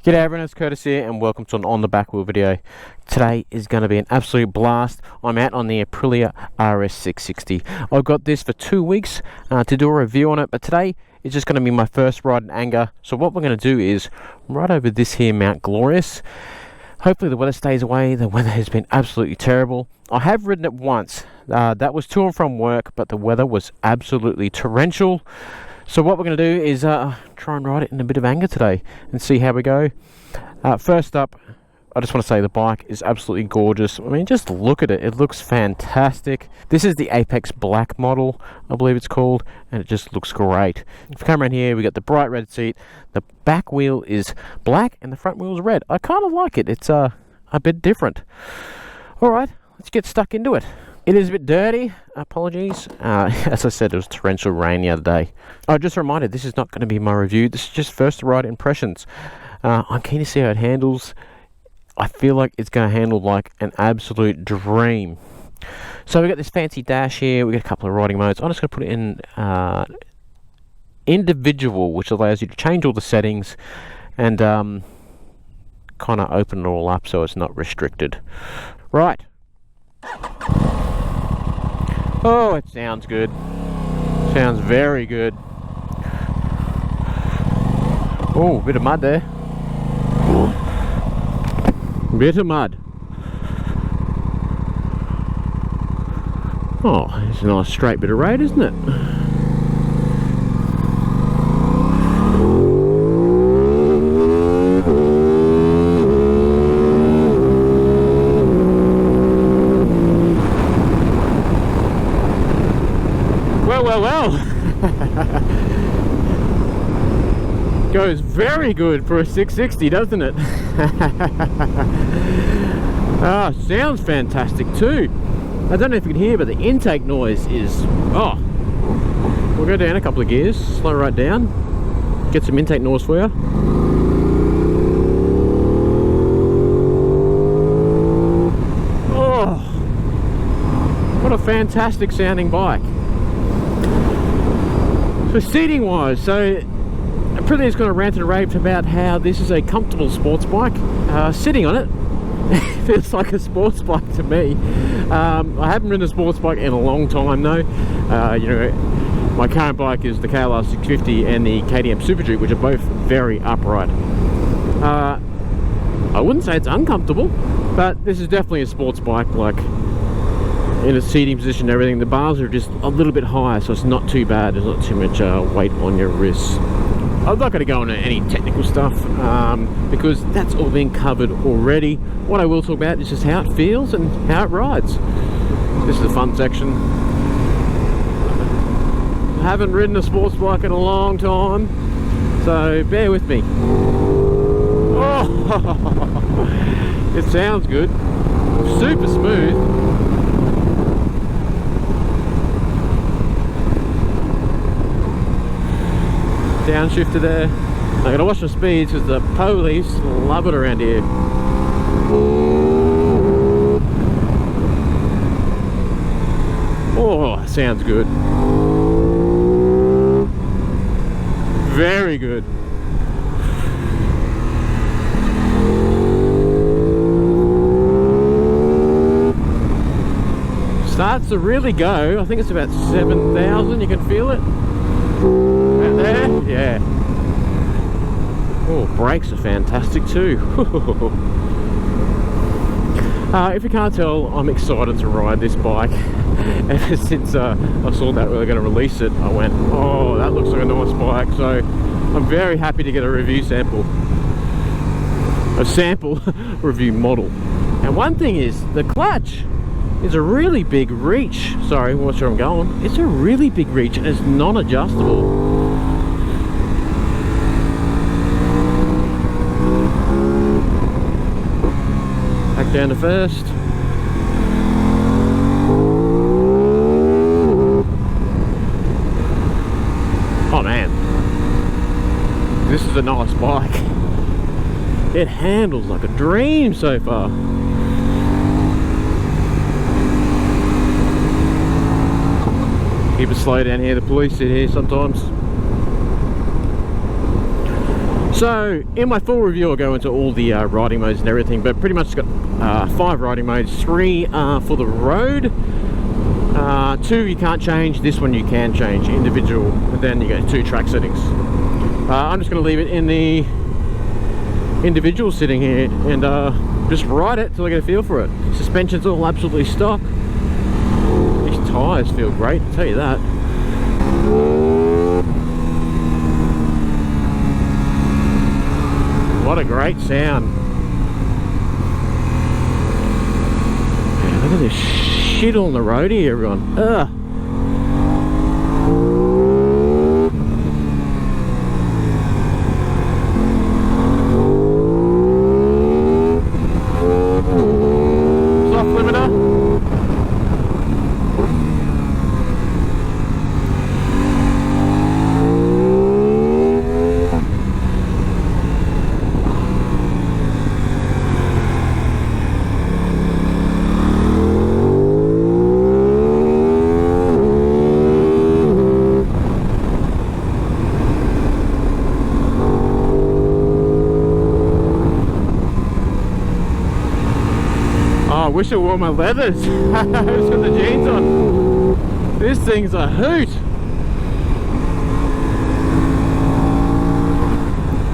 G'day everyone, it's Curtis here and welcome to an On The Back Wheel video. Today is going to be an absolute blast. I'm out on the Aprilia RS660. I've got this for 2 weeks to do a review on it, but today is just going to be my first ride in anger. So what we're going to do is ride over this here Mount Glorious. Hopefully the weather stays away. The weather has been absolutely terrible. I have ridden it once. That was to and from work, but the weather was absolutely torrential. So what we're going to do is try and ride it in a bit of anger today and see how we go. First up, I just want to say the bike is absolutely gorgeous. I mean, just look at it. It looks fantastic. This is the Apex Black model, I believe it's called, and it just looks great. If you come around here, we got the bright red seat. The back wheel is black and the front wheel is red. I kind of like it. It's a bit different. All right, let's get stuck into it. It is a bit dirty, apologies. As I said, it was torrential rain the other day. Oh, just a reminder, this is not going to be my review. This is just first ride impressions. I'm keen to see how it handles. I feel like it's going to handle like an absolute dream. So we've got this fancy dash here. We've got a couple of riding modes. I'm just going to put it in individual, which allows you to change all the settings and kind of open it all up so it's not restricted. Right. Oh, it sounds good. Sounds very good. Oh, bit of mud there. Bit of mud. Oh, it's a nice straight bit of road, isn't it? Well. Goes very good for a 660, doesn't it? Sounds fantastic too. I don't know if you can hear, but the intake noise is... Oh, we'll go down a couple of gears, slow right down, get some intake noise for you. Oh, what a fantastic sounding bike. So seating wise, so Aprilia's going to rant and rave about how this is a comfortable sports bike. Sitting on it feels like a sports bike to me. I haven't ridden a sports bike in a long time though. You know, my current bike is the KLR 650 and the KTM Super Duke, which are both very upright. I wouldn't say it's uncomfortable, but this is definitely a sports bike, like in a seating position and everything. The bars are just a little bit higher, so it's not too bad. There's not too much weight on your wrists. I'm not going to go into any technical stuff because that's all been covered already. What I will talk about is just how it feels and how it rides. This is the fun section. I haven't ridden a sports bike in a long time, so bear with me. Oh, it sounds good. Super smooth. Downshifter there. I gotta watch my speeds because the police love it around here. Oh, sounds good. Very good. Starts to really go. I think it's about 7,000. You can feel it. Out there, yeah. Oh, brakes are fantastic too. If you can't tell, I'm excited to ride this bike. Ever since I saw that we were going to release it, I went, oh, that looks like a nice bike. So I'm very happy to get a review sample. A sample review model. And one thing is, the clutch is a really big reach. Sorry, I'm not sure I'm going. It's a really big reach and it's non-adjustable. Back down to first. Oh man, this is a nice bike. It handles like a dream so far. Keep it slow down here, the police sit here sometimes. So in my full review I'll go into all the riding modes and everything, but pretty much it's got 5 riding modes. 3 for the road, 2 you can't change, this one you can change, individual, and then you get 2 track settings. I'm just going to leave it in the individual sitting here and just ride it till I get a feel for it. Suspension's all absolutely stock. These tyres feel great, I'll tell you that. What a great sound. Man, look at this shit on the road here, everyone. Ugh. Soft limiter. I wish I wore my leathers. I just got the jeans on. This thing's a hoot.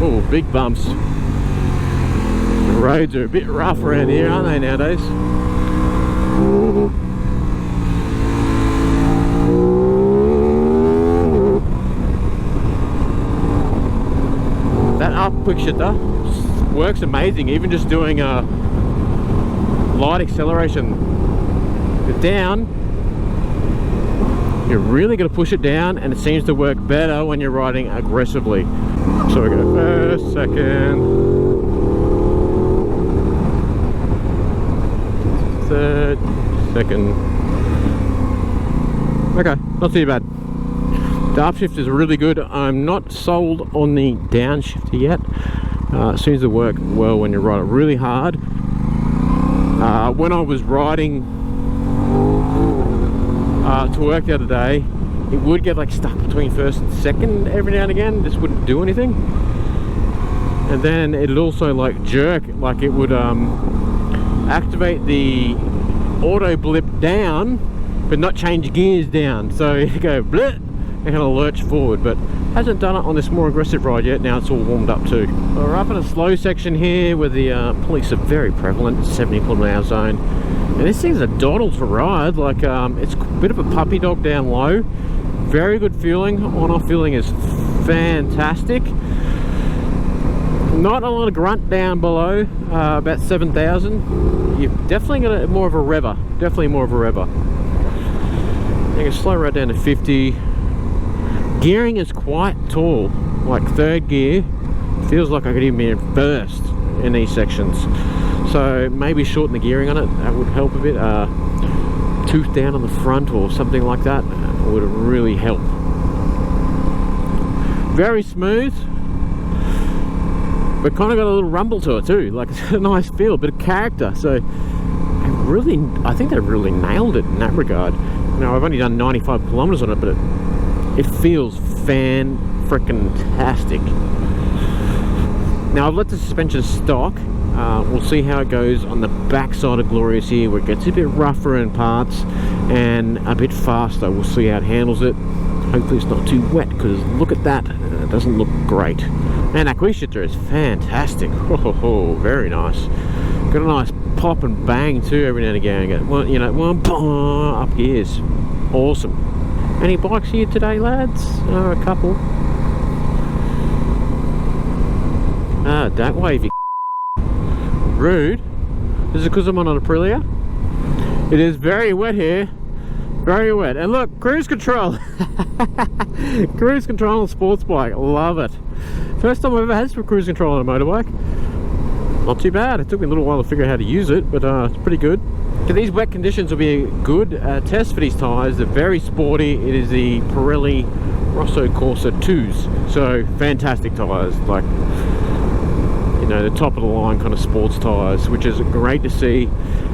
Oh, big bumps. The roads are a bit rough around here, aren't they, nowadays? That up quick shifter works amazing, even just doing a light acceleration. Down, you're really going to push it down, and it seems to work better when you're riding aggressively. So we go first, second, third, second. Okay, not too bad. The upshift is really good. I'm not sold on the downshifter yet. It seems to work well when you ride it really hard. When I was riding to work the other day, it would get like stuck between first and second every now and again. Just wouldn't do anything. And then it'd also like jerk, like it would activate the auto blip down but not change gears down, so you go blip and kind of lurch forward. But hasn't done it on this more aggressive ride yet. Now it's all warmed up too. We're up in a slow section here where the police are very prevalent, 70 km/h zone, and this thing's a doddle to ride. Like it's a bit of a puppy dog down low. Very good feeling. On-off feeling is fantastic. Not a lot of grunt down below, about 7,000. You've definitely got more of a revver. Definitely more of a revver. You can slow right down to 50. Gearing is quite tall, like third gear. Feels like I could even be in first in these sections. So maybe shorten the gearing on it, that would help a bit. Tooth down on the front or something like that would really help. Very smooth, but kind of got a little rumble to it too. Like it's got a nice feel, a bit of character. So I think they really nailed it in that regard. Now I've only done 95 kilometers on it, but it feels fan-frickin-tastic. Now I've let the suspension stock. We'll see how it goes on the back side of Glorious here, where it gets a bit rougher in parts and a bit faster. We'll see how it handles it. Hopefully it's not too wet, because look at that. It doesn't look great. And that quick shifter is fantastic. Oh, very nice. Got a nice pop and bang too every now and again. Get one, you know, up gears. Awesome. Any bikes here today, lads? A couple. Don't wave, you rude. Is it because I'm on an Aprilia? It is very wet here. Very wet. And look, cruise control. Cruise control on a sports bike. Love it. First time I've ever had some cruise control on a motorbike. Not too bad. It took me a little while to figure out how to use it, but it's pretty good. So these wet conditions will be a good test for these tyres. They're very sporty. It is the Pirelli Rosso Corsa 2s. So fantastic tyres, like, you know, the top of the line kind of sports tyres, which is great to see.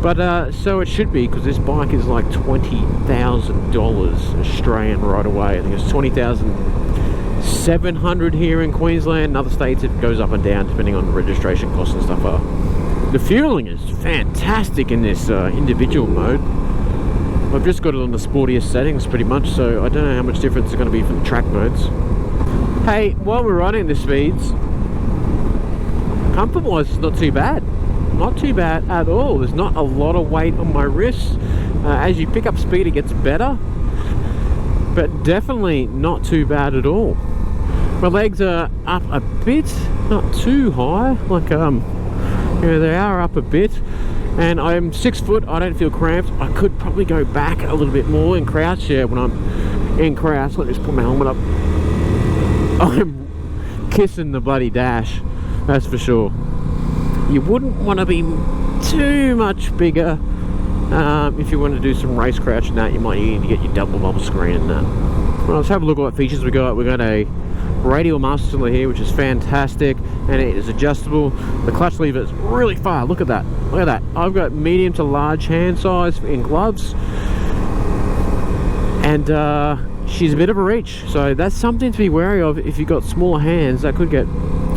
But so it should be, because this bike is like $20,000 Australian right away. I think it's 20,700 $700 here in Queensland. In other states it goes up and down depending on the registration costs and stuff. The fueling is fantastic in this individual mode. I've just got it on the sportiest settings pretty much, so I don't know how much difference it's going to be from the track modes. Hey, while we're riding the speeds, comfort-wise, it's not too bad. Not too bad at all. There's not a lot of weight on my wrists. As you pick up speed, it gets better, but definitely not too bad at all. My legs are up a bit, not too high, like yeah, they are up a bit, and I'm 6 foot. I don't feel cramped. I could probably go back a little bit more in crouch. Yeah, when I'm in crouch, let me just put my helmet up. I'm kissing the bloody dash, that's for sure. You wouldn't want to be too much bigger. If you want to do some race crouch and that, you might need to get your double bubble screen and that. Well, let's have a look at what features we got. We got a radial master cylinder here, which is fantastic, and it is adjustable. The clutch lever is really far. Look at that. Look at that. I've got medium to large hand size in gloves, and she's a bit of a reach, so that's something to be wary of. If you've got smaller hands, that could get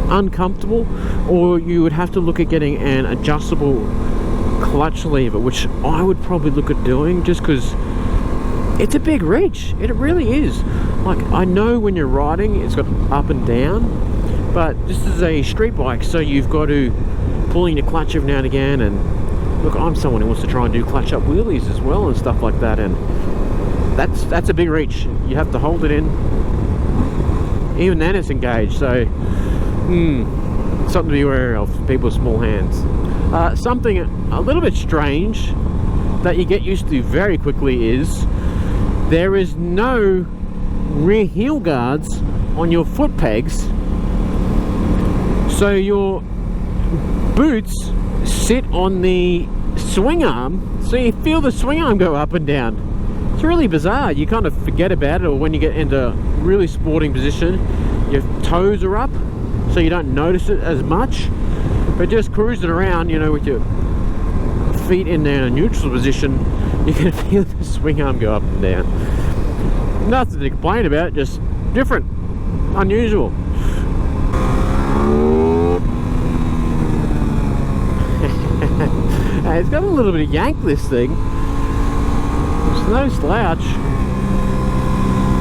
uncomfortable, or you would have to look at getting an adjustable clutch lever, which I would probably look at doing, just because it's a big reach. It really is. Like, I know when you're riding it's got up and down, but this is a street bike, so you've got to pull in your clutch every now and again. And look, I'm someone who wants to try and do clutch up wheelies as well and stuff like that, and that's a big reach. You have to hold it in. Even then it's engaged, so something to be aware of, people with small hands. Something a little bit strange that you get used to very quickly is there is no rear heel guards on your foot pegs, so your boots sit on the swing arm, so you feel the swing arm go up and down. It's really bizarre. You kind of forget about it, or when you get into really sporting position, your toes are up, so you don't notice it as much. But just cruising around, you know, with your feet in a neutral position, you can feel the swing arm go up and down. Nothing to complain about, just different, unusual. It's got a little bit of yank, this thing. It's no slouch,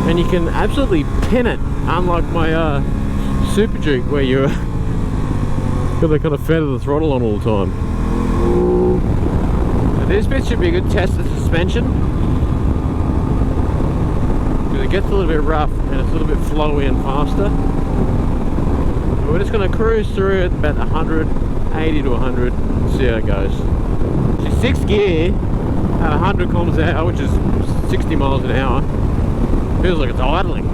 and you can absolutely pin it, unlike my Super Duke, where you're got to kind of feather the throttle on all the time. Now this bit should be a good test of suspension, because it gets a little bit rough and it's a little bit flowy and faster. But we're just going to cruise through at about 180 to 100 and see how it goes. She's 6th gear at 100 kilometers an hour, which is 60 miles an hour. Feels like it's idling.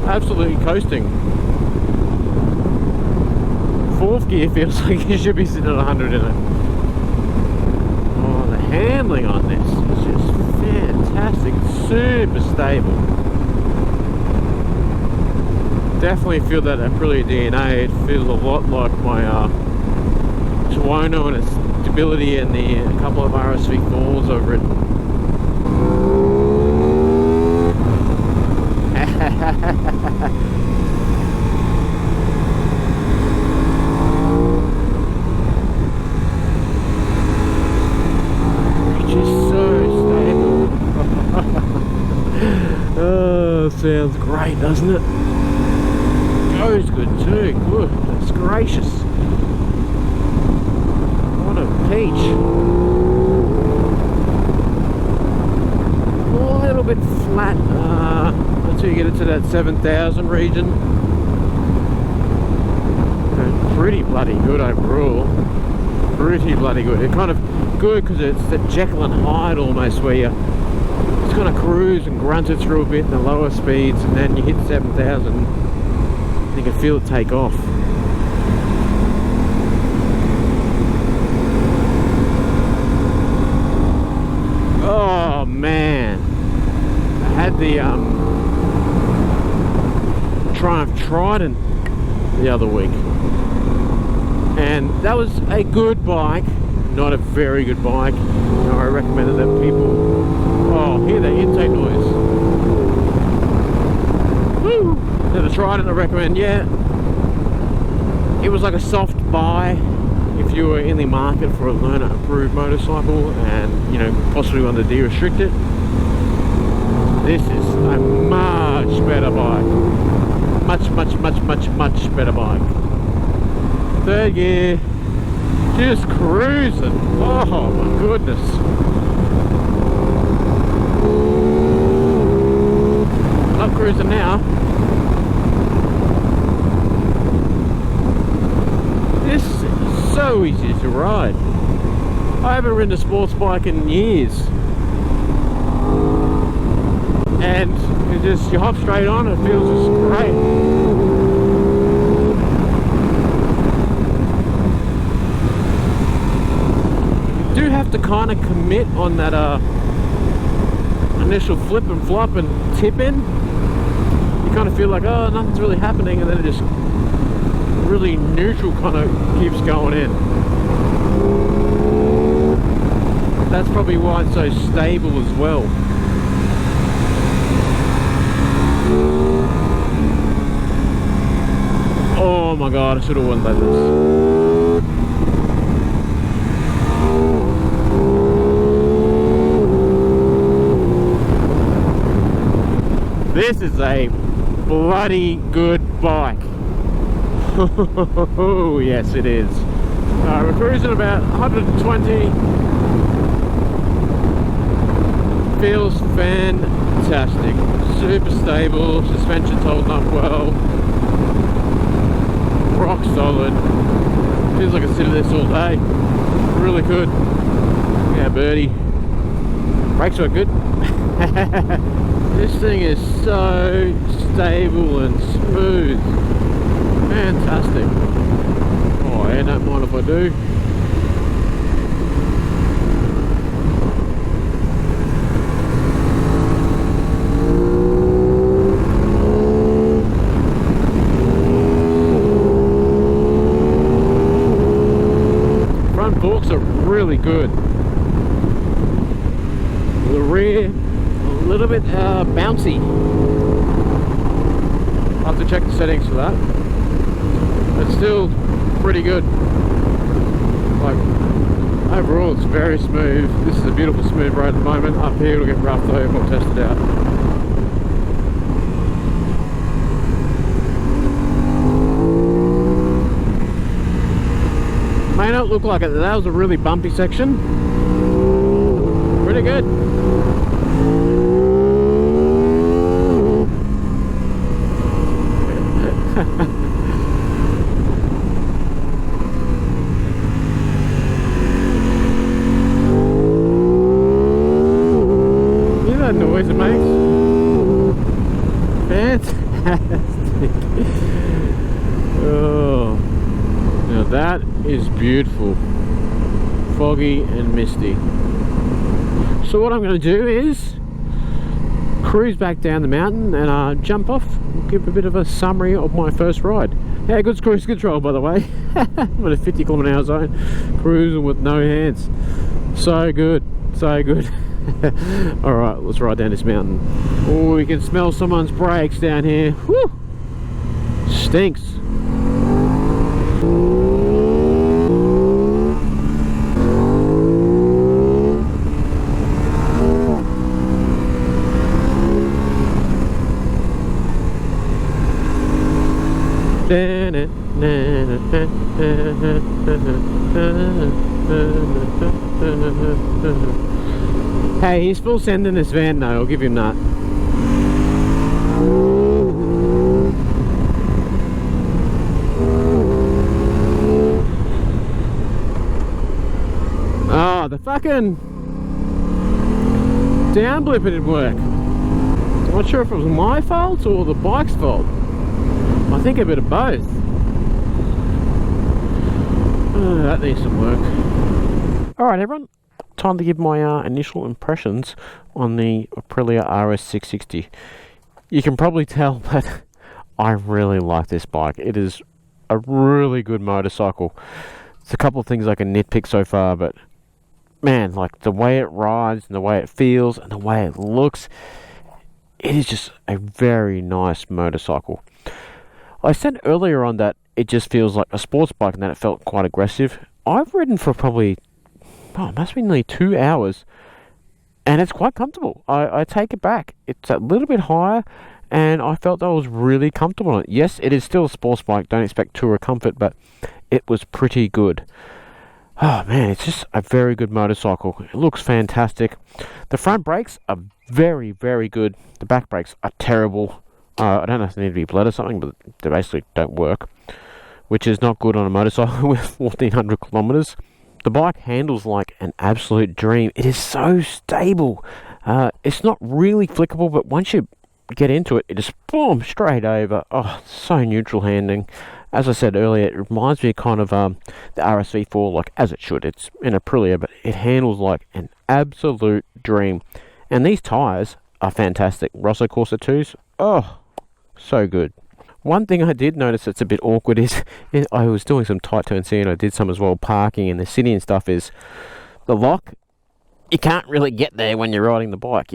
Absolutely coasting. 4th gear feels like you should be sitting at 100 in it. Oh, the handling on this is just fantastic. It's super stable. Definitely feel that Aprilia DNA. It feels a lot like my Tuono and its stability, and a couple of RS660s I've ridden. Oh, sounds great, doesn't it? Goes good too. Goodness gracious. What a peach. A little bit flat until you get into that 7,000 region. Pretty bloody good overall. Pretty bloody good. It's kind of good because it's the Jekyll and Hyde almost, where you kind of cruise and grunt it through a bit in the lower speeds, and then you hit 7,000 and you can feel it take off. Oh man, I had the Triumph Trident the other week, and that was a good bike, not a very good bike. I recommended that people, oh, hear that intake noise. Woo! Never tried it, I recommend. Yeah, it was like a soft buy if you were in the market for a learner approved motorcycle and, you know, possibly want to de-restrict it. This is a much better bike. Much better bike. Third gear, just cruising. Oh my goodness. Not cruising now. This is so easy to ride. I haven't ridden a sports bike in years. And it just, you hop straight on, it feels just great. You do have to kind of commit on that initial flip and flop and tip in. You kind of feel like, oh, nothing's really happening, and then it just really neutral kind of keeps going in. That's probably why it's so stable as well. Oh my god, I should have went like this. This is a bloody good bike. Oh yes, it is. We're cruising about 120. Feels fantastic. Super stable, suspension's holding up well. Rock solid. Feels like I sit in this all day. Really good. Yeah, birdie. Brakes are good. This thing is so stable and smooth. Fantastic. Oh, I don't mind if I do. Front forks are really good. The rear, a little bit bouncy. I'll have to check the settings for that. But still pretty good. Like, overall it's very smooth. This is a beautiful smooth road at the moment. Up here it'll get rough though, we'll test it out. May not look like it, that was a really bumpy section. Pretty good. That noise it makes. Fantastic. Oh, now that is beautiful. Foggy and misty. So what I'm going to do is cruise back down the mountain and jump off and give a bit of a summary of my first ride. Yeah, good cruise control by the way. I'm at a 50 km/h zone, cruising with no hands. So good, so good. Alright, let's ride down this mountain. Oh, we can smell someone's brakes down here. Whew! Stinks. Hey, he's full send in this van though, I'll give him that. Oh, the fucking down blipper didn't work. I'm not sure if it was my fault or the bike's fault. I think a bit of both. Oh, that needs some work. Alright everyone, time to give my initial impressions on the Aprilia RS660. You can probably tell that I really like this bike. It is a really good motorcycle. There's a couple of things I can nitpick so far, but man, like the way it rides and the way it feels and the way it looks, it is just a very nice motorcycle. I said earlier on that it just feels like a sports bike and that it felt quite aggressive. I've ridden for probably, it must be nearly 2 hours, and it's quite comfortable. I take it back. It's a little bit higher, and I felt that I was really comfortable on it. Yes, it is still a sports bike. Don't expect tourer comfort, but it was pretty good. Oh man, it's just a very good motorcycle. It looks fantastic. The front brakes are very, very good. The back brakes are terrible. I don't know if they need to be bled or something, but they basically don't work, which is not good on a motorcycle with 1400 kilometers. The bike handles like an absolute dream. It is so stable. It's not really flickable, but once you get into it, it just boom, straight over. Oh, so neutral handling. As I said earlier, it reminds me kind of the RS4, like as it should. It's an Aprilia, but it handles like an absolute dream. And these tyres are fantastic. Rosso Corsa 2s, oh, so good. One thing I did notice that's a bit awkward is I was doing some tight turn C, and I did some as well, parking in the city and stuff, is the lock. You can't really get there when you're riding the bike.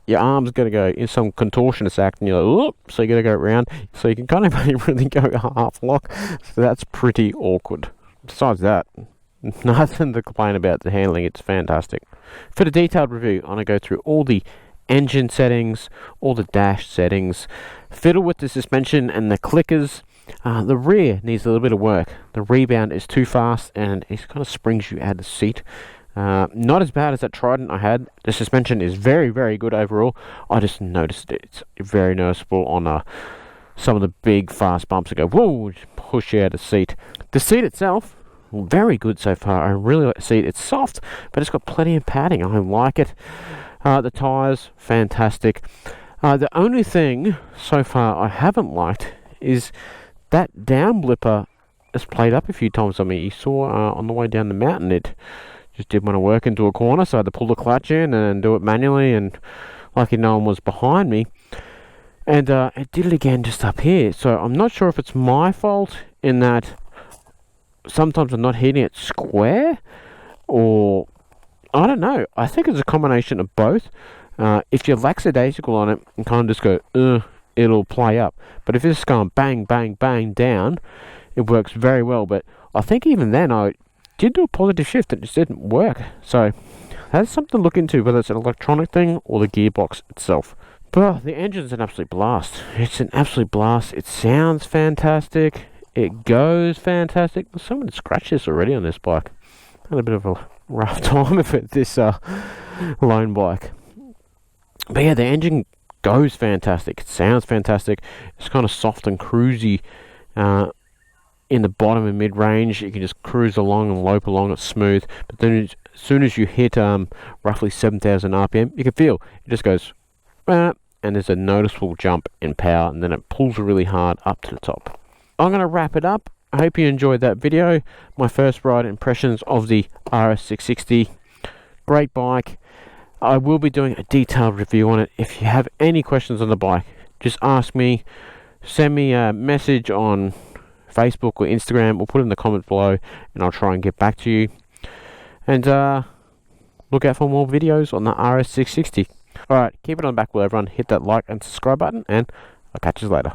Your arm's got to go in some contortionist act, and you're like, whoop, so you got to go around. So you can kind of only really go half lock. So that's pretty awkward. Besides that, nothing to complain about the handling. It's fantastic. For the detailed review, I'm going to go through all the engine settings, all the dash settings, fiddle with the suspension and the clickers. The rear needs a little bit of work. The rebound is too fast and it kind of springs you out of the seat. Not as bad as that Trident I had. The suspension is very, very good overall. I just noticed it's very noticeable on some of the big fast bumps that go whoa, push you out of the seat. The seat itself, very good so far. I really like the seat. It's soft, but it's got plenty of padding. I like it. The tyres, fantastic. The only thing so far I haven't liked is that down blipper has played up a few times on me. You saw on the way down the mountain, it just didn't want to work into a corner, so I had to pull the clutch in and do it manually, and lucky no one was behind me. And it did it again just up here. So I'm not sure if it's my fault in that sometimes I'm not hitting it square, or I don't know. I think it's a combination of both. If you're lackadaisical on it and kind of just go, it'll play up. But if it's going bang, bang, bang down, it works very well. But I think even then I did do a positive shift. It just didn't work. So that's something to look into, whether it's an electronic thing or the gearbox itself. But the engine's an absolute blast. It's an absolute blast. It sounds fantastic. It goes fantastic. There's so many scratches already on this bike. I had a bit of a rough time of it, this lone bike. But yeah, the engine goes fantastic. It sounds fantastic. It's kind of soft and cruisy in the bottom and mid-range. You can just cruise along and lope along. It's smooth. But then as soon as you hit roughly 7,000 RPM, you can feel it just goes, and there's a noticeable jump in power, and then it pulls really hard up to the top. I'm going to wrap it up. I hope you enjoyed that video. My first ride impressions of the RS660. Great bike. I will be doing a detailed review on it. If you have any questions on the bike, just ask me. Send me a message on Facebook or Instagram, or put it in the comments below, and I'll try and get back to you. And look out for more videos on the RS660. Alright, keep it on the back wheel, everyone. Hit that like and subscribe button, and I'll catch you later.